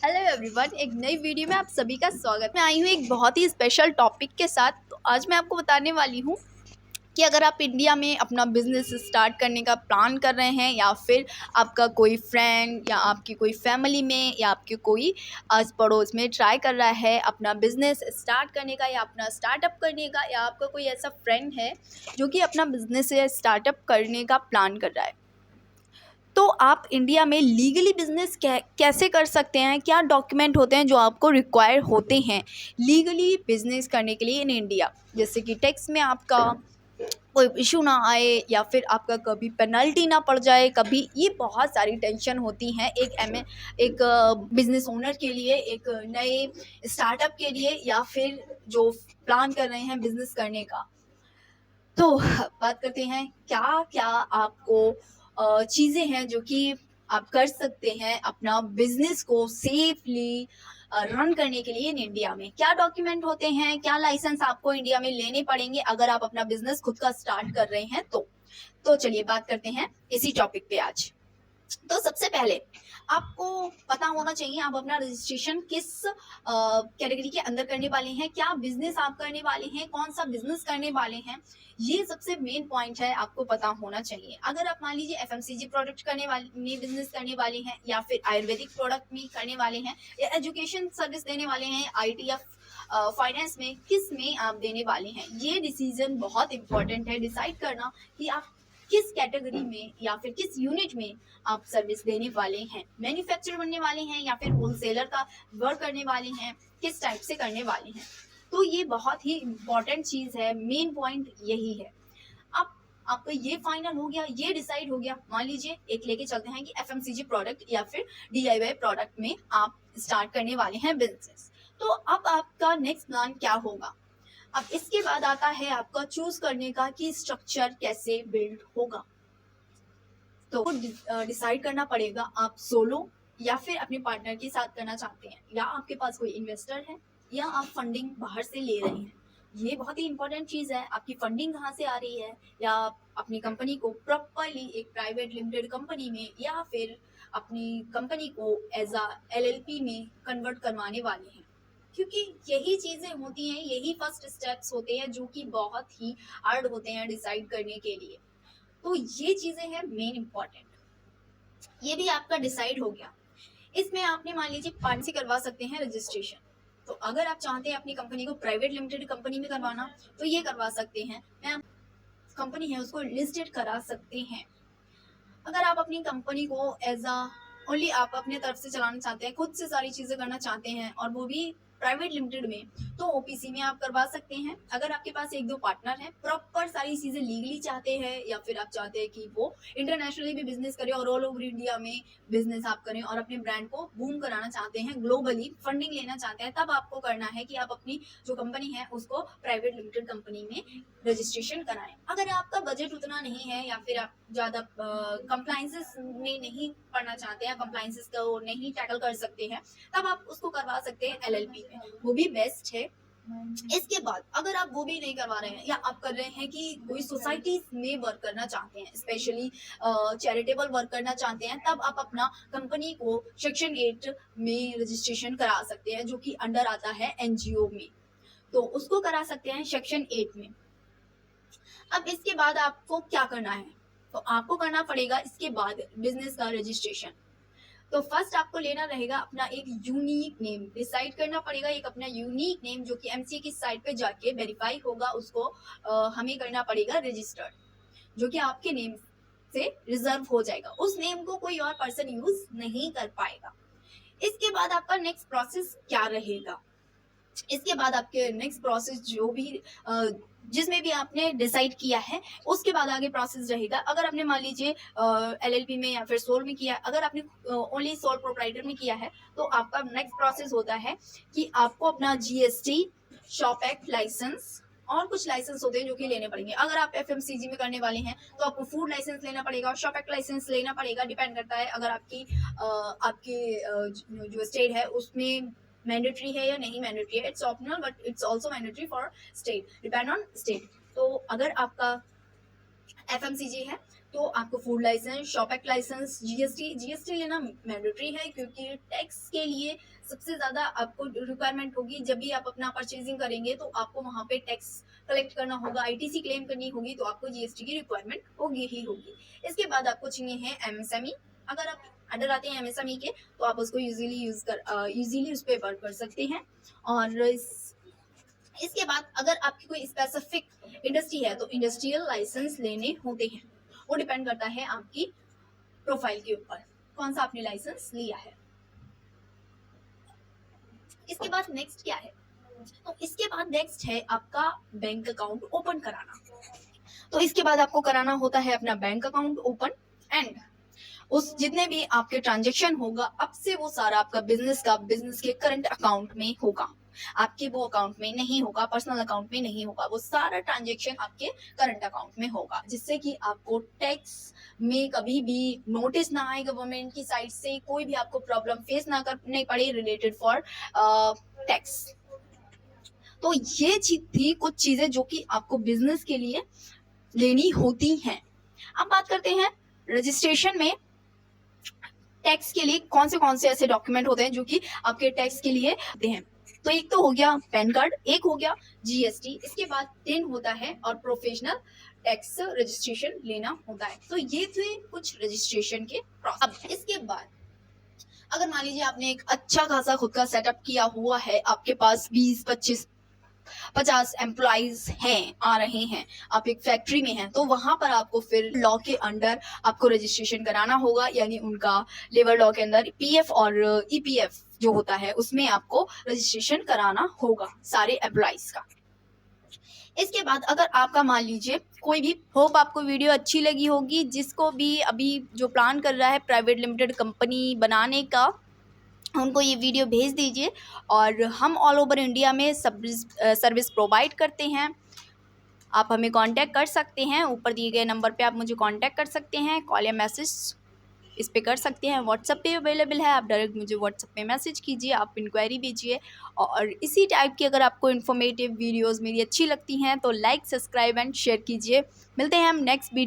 Hello everyone, एक नई video में आप सभी का स्वागत। मैं आई हूँ एक बहुत ही स्पेशल टॉपिक के साथ। तो आज मैं आपको बताने वाली हूँ कि अगर आप इंडिया में अपना बिजनेस स्टार्ट करने का प्लान कर रहे हैं, या फिर आपका कोई फ्रेंड या आपकी कोई फैमिली में या आपके कोई आस पड़ोस में ट्राई कर रहा है अपना बिजनेस स्टार्ट करने का या अपना स्टार्टअप करने का, या आपका कोई ऐसा फ्रेंड है जो कि अपना बिजनेस या स्टार्टअप करने का प्लान कर रहा है, तो आप इंडिया में लीगली बिजनेस कैसे कर सकते हैं, क्या डॉक्यूमेंट होते हैं जो आपको रिक्वायर होते हैं लीगली बिजनेस करने के लिए इन इंडिया। जैसे कि टैक्स में आपका कोई इशू ना आए, या फिर आपका कभी पेनल्टी ना पड़ जाए कभी। ये बहुत सारी टेंशन होती हैं एक बिजनेस ओनर के लिए, एक नए स्टार्टअप के लिए, या फिर जो प्लान कर रहे हैं बिजनेस करने का। तो बात करते हैं क्या क्या आपको चीज़ें हैं जो कि आप कर सकते हैं अपना बिजनेस को सेफली रन करने के लिए इन इंडिया में। क्या डॉक्यूमेंट होते हैं, क्या लाइसेंस आपको इंडिया में लेने पड़ेंगे अगर आप अपना बिजनेस खुद का स्टार्ट कर रहे हैं। तो चलिए बात करते हैं इसी टॉपिक पे आज। तो सबसे पहले आपको पता होना चाहिए आप अपना रजिस्ट्रेशन किस कैटेगरी के अंदर करने वाले हैं, क्या बिजनेस आप करने वाले हैं, कौन सा बिजनेस करने वाले हैं। ये सबसे मेन पॉइंट है, आपको पता होना चाहिए। अगर आप मान लीजिए एफएमसीजी प्रोडक्ट करने वाले में बिजनेस करने वाले हैं, या फिर आयुर्वेदिक प्रोडक्ट में करने वाले हैं, या एजुकेशन सर्विस देने वाले हैं, आईटी या फाइनेंस में, किस में आप देने वाले हैं, ये डिसीजन बहुत इंपॉर्टेंट है डिसाइड करना कि आप किस कैटेगरी में या फिर किस यूनिट में आप सर्विस देने वाले हैं। मैन्युफैक्चरर बनने वाले हैं या फिर होलसेलर का वर्क करने वाले हैं, किस टाइप से करने वाले हैं। तो ये बहुत ही इम्पोर्टेंट चीज है, मेन पॉइंट यही है। अब आपका ये फाइनल हो गया, ये डिसाइड हो गया। मान लीजिए एक लेके चलते हैं कि एफएमसीजी प्रोडक्ट या फिर डीआईवाई प्रोडक्ट में आप स्टार्ट करने वाले हैं बिजनेस। तो अब आपका नेक्स्ट प्लान क्या होगा। अब इसके बाद आता है आपका चूज करने का कि स्ट्रक्चर कैसे बिल्ड होगा। तो डिसाइड करना पड़ेगा आप सोलो या फिर अपने पार्टनर के साथ करना चाहते हैं, या आपके पास कोई इन्वेस्टर है, या आप फंडिंग बाहर से ले रहे हैं। ये बहुत ही इंपॉर्टेंट चीज है, आपकी फंडिंग कहाँ से आ रही है, या आप अपनी कंपनी को प्रॉपरली एक प्राइवेट लिमिटेड कंपनी में, या फिर अपनी कंपनी को एज अ एलएलपी में कन्वर्ट करवाने वाले हैं। क्योंकि यही चीजें होती हैं, यही फर्स्ट स्टेप्स होते हैं जो कि बहुत ही हार्ड होते हैं डिसाइड करने के लिए। तो ये चीजें हैं मेन इंपॉर्टेंट। ये भी आपका डिसाइड हो गया। इसमें आपने मान लीजिए पार्टनर से करवा सकते हैं रजिस्ट्रेशन। तो अगर आप चाहते हैं अपनी कंपनी को प्राइवेट लिमिटेड कंपनी में करवाना, तो ये करवा सकते हैं। मैं कंपनी है उसको लिस्टेड करा सकते हैं। अगर आप अपनी कंपनी को एज अ ओनली आप अपने तरफ से चलाना चाहते हैं, खुद से सारी चीजें करना चाहते हैं, और वो भी प्राइवेट लिमिटेड में, तो ओपीसी में आप करवा सकते हैं। अगर आपके पास एक दो पार्टनर हैं, प्रॉपर सारी चीजें लीगली चाहते हैं, या फिर आप चाहते हैं कि वो इंटरनेशनली भी बिजनेस करें और ऑल ओवर इंडिया में बिजनेस आप करें और अपने ब्रांड को बूम कराना चाहते हैं, ग्लोबली फंडिंग लेना चाहते हैं, तब आपको करना है कि आप अपनी जो कंपनी है उसको प्राइवेट लिमिटेड कंपनी में रजिस्ट्रेशन कराएं। अगर आपका बजट उतना नहीं है, या फिर आप ज्यादा कंप्लाइंसेस में नहीं पढ़ना चाहते हैं, कंप्लाइंसेस को नहीं टैकल कर सकते हैं, तब आप उसको करवा सकते हैं एलएलपी में, वो भी बेस्ट है। इसके बाद अगर आप वो भी नहीं करवा रहे हैं, या आप कर रहे हैं कि कोई सोसाइटी में वर्क करना चाहते हैं, स्पेशली चैरिटेबल वर्क करना चाहते हैं, तब आप अपना कंपनी को सेक्शन 8 में रजिस्ट्रेशन करा सकते हैं, जो कि अंडर आता है एनजीओ में। तो उसको करा सकते हैं सेक्शन 8 में। अब इसके बाद आपको क्या करना है, तो आपको करना पड़ेगा इसके बाद बिजनेस का रजिस्ट्रेशन। तो फर्स्ट आपको लेना रहेगा अपना एक यूनिक नेम, डिसाइड करना पड़ेगा एक अपना यूनिक नेम, जो कि एमसीए की साइट पे जाके वेरीफाई होगा, उसको हमें करना पड़ेगा रजिस्टर्ड, जो कि आपके नेम से रिजर्व हो जाएगा। उस नेम को कोई और पर्सन यूज नहीं कर पाएगा। इसके बाद आपका नेक्स्ट प्रोसेस क्या रहेगा। इसके बाद आपके नेक्स्ट प्रोसेस जो भी जिसमें भी आपने डिसाइड किया है, उसके बाद आगे प्रोसेस रहेगा। अगर आपने मान लीजिए एलएलपी में या फिर सोल में किया, अगर आपने ओनली सोल प्रोप्राइटर में किया है, तो आपका नेक्स्ट प्रोसेस होता है कि आपको अपना जीएसटी, शॉप एक्ट लाइसेंस और कुछ लाइसेंस होते हैं जो कि लेने पड़ेंगे। अगर आप एफएमसीजी में करने वाले हैं तो आपको फूड लाइसेंस लेना पड़ेगा, शॉप एक्ट लाइसेंस लेना पड़ेगा। डिपेंड करता है अगर आपकी जो स्टेट है उसमें मैंडेटरी है या नहीं मैंडेटरी है। It's optional but it's also mandatory for state, depend on state. तो अगर आपका एफएमसीजी है तो आपको food licence, shop act licence, GST लेना मैंडेटरी है, क्योंकि टैक्स के लिए सबसे ज़्यादा आपको रिक्वायरमेंट होगी जब भी आप अपना परचेजिंग करेंगे, तो आपको वहाँ पे टैक्स कलेक्ट करना होगा, आईटीसी क्लेम करनी होगी, तो आपको जीएसटी की रिक्वायरमेंट होगी ही होगी। इसके बाद आपको चाहिए है एमएसएमई। अगर आप अंडर आते हैं एमएसएमई के, तो आप उसको यूजिली उस पर वर्क कर सकते हैं। और इसके बाद अगर आपकी कोई स्पेसिफिक इंडस्ट्री है, तो इंडस्ट्रियल लाइसेंस लेने होते हैं। वो डिपेंड करता है आपकी प्रोफाइल के ऊपर, कौन सा आपने लाइसेंस लिया है। इसके बाद नेक्स्ट क्या है, तो इसके बाद नेक्स्ट है आपका बैंक अकाउंट ओपन कराना। तो इसके बाद आपको कराना होता है अपना बैंक अकाउंट ओपन, एंड उस जितने भी आपके ट्रांजेक्शन होगा, अब से वो सारा आपका बिजनेस के करंट अकाउंट में होगा, आपके वो अकाउंट में नहीं होगा, पर्सनल अकाउंट में नहीं होगा। वो सारा ट्रांजेक्शन आपके करंट अकाउंट में होगा, जिससे कि आपको टैक्स में कभी भी नोटिस ना आए गवर्नमेंट की साइड से, कोई भी आपको प्रॉब्लम फेस ना करनी पड़े रिलेटेड फॉर टैक्स। तो ये थी कुछ चीजें जो कि आपको बिजनेस के लिए लेनी होती हैं। अब बात करते हैं रजिस्ट्रेशन में टैक्स के लिए कौन से ऐसे डॉक्यूमेंट होते हैं जो कि आपके टैक्स के लिए होते हैं। तो एक तो हो गया पैन कार्ड, एक हो गया जीएसटी, इसके बाद 10 होता है और प्रोफेशनल टैक्स रजिस्ट्रेशन लेना होता है। तो ये थे कुछ रजिस्ट्रेशन के प्रोसेस। अब इसके बाद अगर मान लीजिए आपने एक अच्छा खासा खुद का सेटअप किया हुआ है, आपके पास 20-25-50 एम्प्लॉइज हैं, आ रहे हैं, आप एक फैक्ट्री में हैं, तो वहां पर आपको फिर लॉ के अंडर आपको रजिस्ट्रेशन कराना होगा, यानी उनका लेबर लॉ के अंदर पीएफ और ईपीएफ जो होता है उसमें आपको रजिस्ट्रेशन कराना होगा सारे एम्प्लॉइज का। इसके बाद अगर आपका मान लीजिए कोई भी, होप आपको वीडियो अच्छी लगी होगी, जिसको भी अभी जो प्लान कर रहा है प्राइवेट लिमिटेड कंपनी बनाने का, उनको ये वीडियो भेज दीजिए। और हम ऑल ओवर इंडिया में सर्विस प्रोवाइड करते हैं। आप हमें कांटेक्ट कर सकते हैं, ऊपर दिए गए नंबर पे आप मुझे कांटेक्ट कर सकते हैं, कॉल या मैसेज इस पे कर सकते हैं। व्हाट्सएप पे अवेलेबल है, आप डायरेक्ट मुझे व्हाट्सएप पे मैसेज कीजिए, आप इंक्वायरी भेजिए। और इसी टाइप की अगर आपको इन्फॉर्मेटिव वीडियोज़ मेरी अच्छी लगती हैं, तो लाइक, सब्सक्राइब एंड शेयर कीजिए। मिलते हैं हम नेक्स्ट वीडियो।